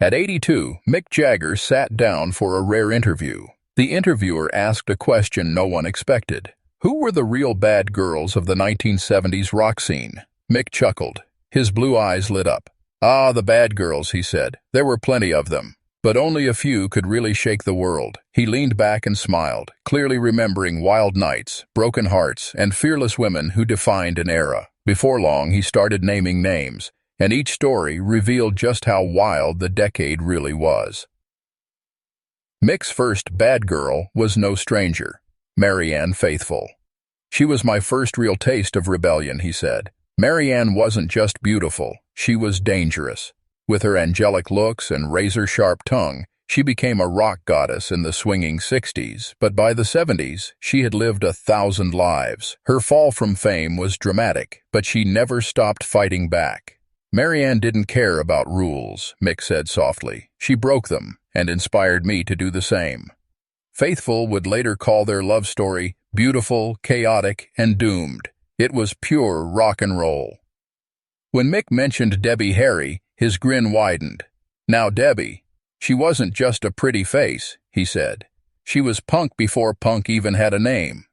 At 82, Mick Jagger sat down for a rare interview. The interviewer asked a question no one expected. Who were the real bad girls of the 1970s rock scene? Mick chuckled. His blue eyes lit up. Ah, the bad girls, he said. There were plenty of them. But only a few could really shake the world. He leaned back and smiled, clearly remembering wild nights, broken hearts, and fearless women who defined an era. Before long, he started naming names, and each story revealed just how wild the decade really was. Mick's first bad girl was no stranger, Marianne Faithfull. She was my first real taste of rebellion, he said. Marianne wasn't just beautiful, she was dangerous. With her angelic looks and razor-sharp tongue, she became a rock goddess in the swinging 60s, but by the 70s, she had lived 1,000 lives. Her fall from fame was dramatic, but she never stopped fighting back. Marianne didn't care about rules, Mick said softly. She broke them and inspired me to do the same. Faithfull would later call their love story beautiful, chaotic, and doomed. It was pure rock and roll. When Mick mentioned Debbie Harry, his grin widened. Now Debbie, she wasn't just a pretty face, he said. She was punk before punk even had a name.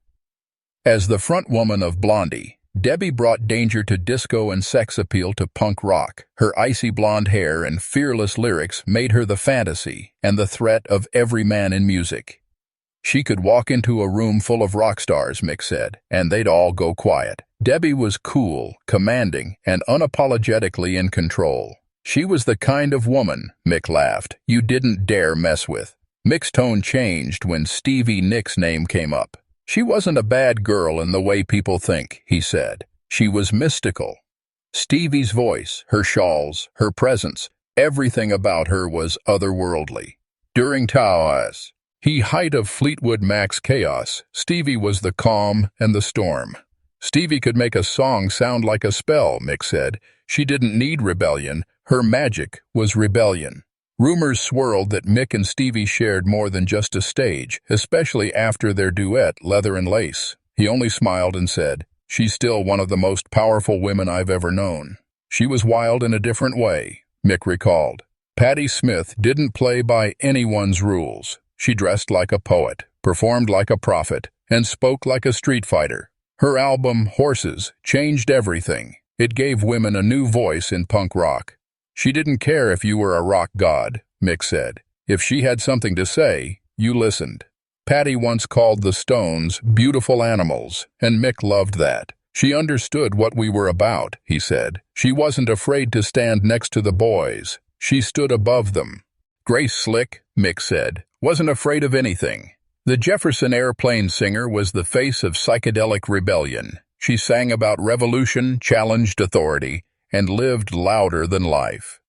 As the frontwoman of Blondie, Debbie brought danger to disco and sex appeal to punk rock. Her icy blonde hair and fearless lyrics made her the fantasy and the threat of every man in music. She could walk into a room full of rock stars, Mick said, and they'd all go quiet. Debbie was cool, commanding, and unapologetically in control. She was the kind of woman, Mick laughed, you didn't dare mess with. Mick's tone changed when Stevie Nicks' name came up. She wasn't a bad girl in the way people think, he said. She was mystical. Stevie's voice, her shawls, her presence, everything about her was otherworldly. During Taoas, the height of Fleetwood Mac's chaos, Stevie was the calm and the storm. Stevie could make a song sound like a spell, Mick said. She didn't need rebellion. Her magic was rebellion. Rumors swirled that Mick and Stevie shared more than just a stage, especially after their duet, Leather and Lace. He only smiled and said, "She's still one of the most powerful women I've ever known." She was wild in a different way, Mick recalled. Patti Smith didn't play by anyone's rules. She dressed like a poet, performed like a prophet, and spoke like a street fighter. Her album, Horses, changed everything. It gave women a new voice in punk rock. She didn't care if you were a rock god, Mick said. If she had something to say, you listened. Patti once called the Stones beautiful animals, and Mick loved that. She understood what we were about, he said. She wasn't afraid to stand next to the boys. She stood above them. Grace Slick, Mick said, wasn't afraid of anything. The Jefferson Airplane singer was the face of psychedelic rebellion. She sang about revolution, challenged authority, and lived louder than life.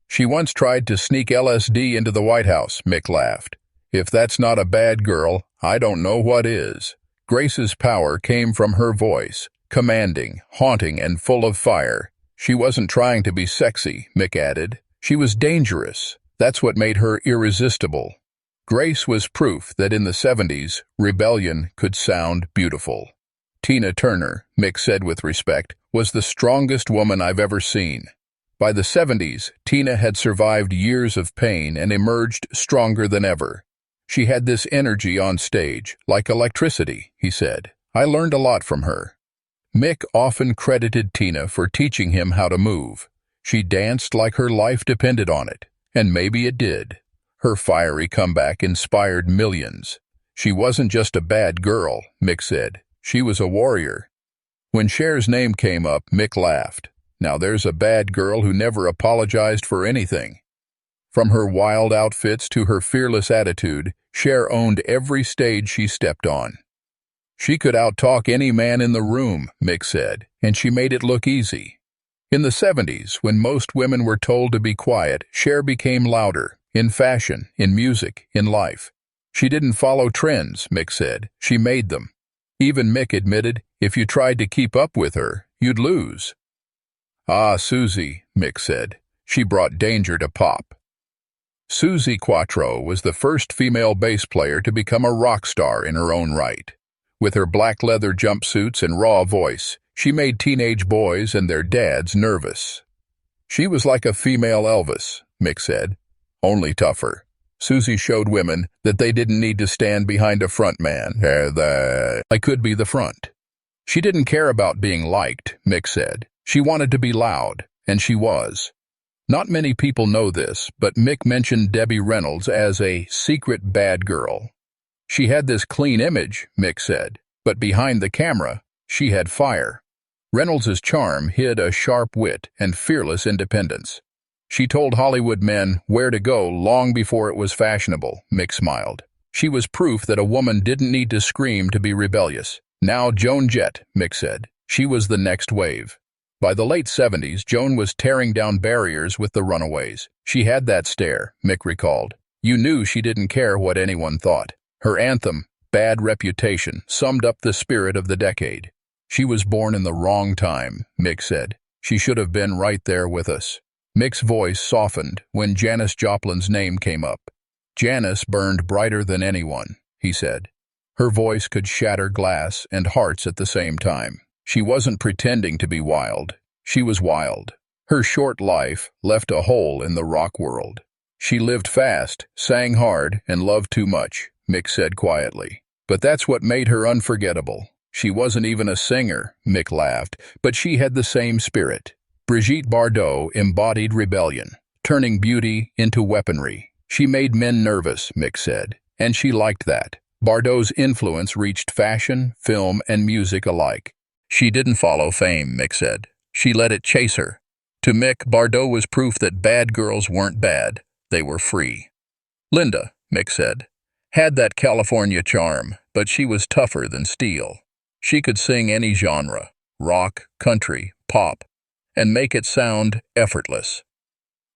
She once tried to sneak LSD into the White House, Mick laughed. If that's not a bad girl, I don't know what is. Grace's power came from her voice, commanding, haunting, and full of fire. She wasn't trying to be sexy, Mick added. She was dangerous. That's what made her irresistible. Grace was proof that in the 70s, rebellion could sound beautiful. Tina Turner, Mick said with respect, was the strongest woman I've ever seen. By the 70s, Tina had survived years of pain and emerged stronger than ever. She had this energy on stage, like electricity, he said. I learned a lot from her. Mick often credited Tina for teaching him how to move. She danced like her life depended on it, and maybe it did. Her fiery comeback inspired millions. She wasn't just a bad girl, Mick said. She was a warrior. When Cher's name came up, Mick laughed. Now there's a bad girl who never apologized for anything. From her wild outfits to her fearless attitude, Cher owned every stage she stepped on. She could outtalk any man in the room, Mick said, and she made it look easy. In the 70s, when most women were told to be quiet, Cher became louder, in fashion, in music, in life. She didn't follow trends, Mick said. She made them. Even Mick admitted, if you tried to keep up with her, you'd lose. Ah, Susie, Mick said. She brought danger to pop. Susie Quatro was the first female bass player to become a rock star in her own right. With her black leather jumpsuits and raw voice, she made teenage boys and their dads nervous. She was like a female Elvis, Mick said. only tougher. Susie showed women that they didn't need to stand behind a front man. I could be the front. She didn't care about being liked, Mick said. She wanted to be loud, and she was. Not many people know this, but Mick mentioned Debbie Reynolds as a secret bad girl. She had this clean image, Mick said, but behind the camera, she had fire. Reynolds' charm hid a sharp wit and fearless independence. She told Hollywood men where to go long before it was fashionable, Mick smiled. She was proof that a woman didn't need to scream to be rebellious. Now Joan Jett, Mick said. She was the next wave. By the late 70s, Joan was tearing down barriers with the Runaways. She had that stare, Mick recalled. You knew she didn't care what anyone thought. Her anthem, Bad Reputation, summed up the spirit of the decade. She was born in the wrong time, Mick said. She should have been right there with us. Mick's voice softened when Janis Joplin's name came up. Janis burned brighter than anyone, he said. Her voice could shatter glass and hearts at the same time. She wasn't pretending to be wild. She was wild. Her short life left a hole in the rock world. She lived fast, sang hard, and loved too much, Mick said quietly. But that's what made her unforgettable. She wasn't even a singer, Mick laughed, but she had the same spirit. Brigitte Bardot embodied rebellion, turning beauty into weaponry. She made men nervous, Mick said, and she liked that. Bardot's influence reached fashion, film, and music alike. She didn't follow fame, Mick said. She let it chase her. To Mick, Bardot was proof that bad girls weren't bad. They were free. Linda, Mick said, had that California charm, but she was tougher than steel. She could sing any genre, rock, country, pop, and make it sound effortless.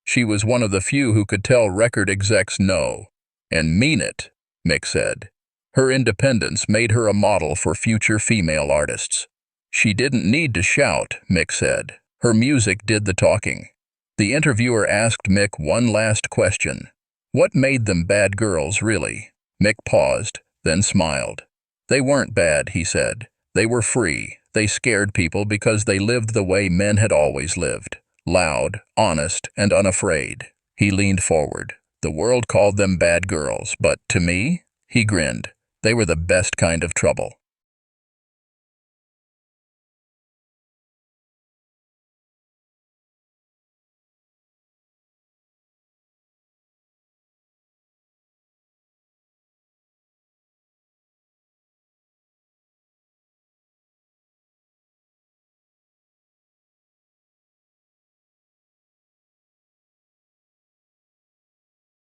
She was one of the few who could tell record execs no, and mean it, Mick said. Her independence made her a model for future female artists. She didn't need to shout, Mick said. Her music did the talking. The interviewer asked Mick one last question. What made them bad girls, really? Mick paused, then smiled. They weren't bad, he said. They were free. They scared people because they lived the way men had always lived. Loud, honest, and unafraid. He leaned forward. The world called them bad girls, but to me, he grinned, they were the best kind of trouble.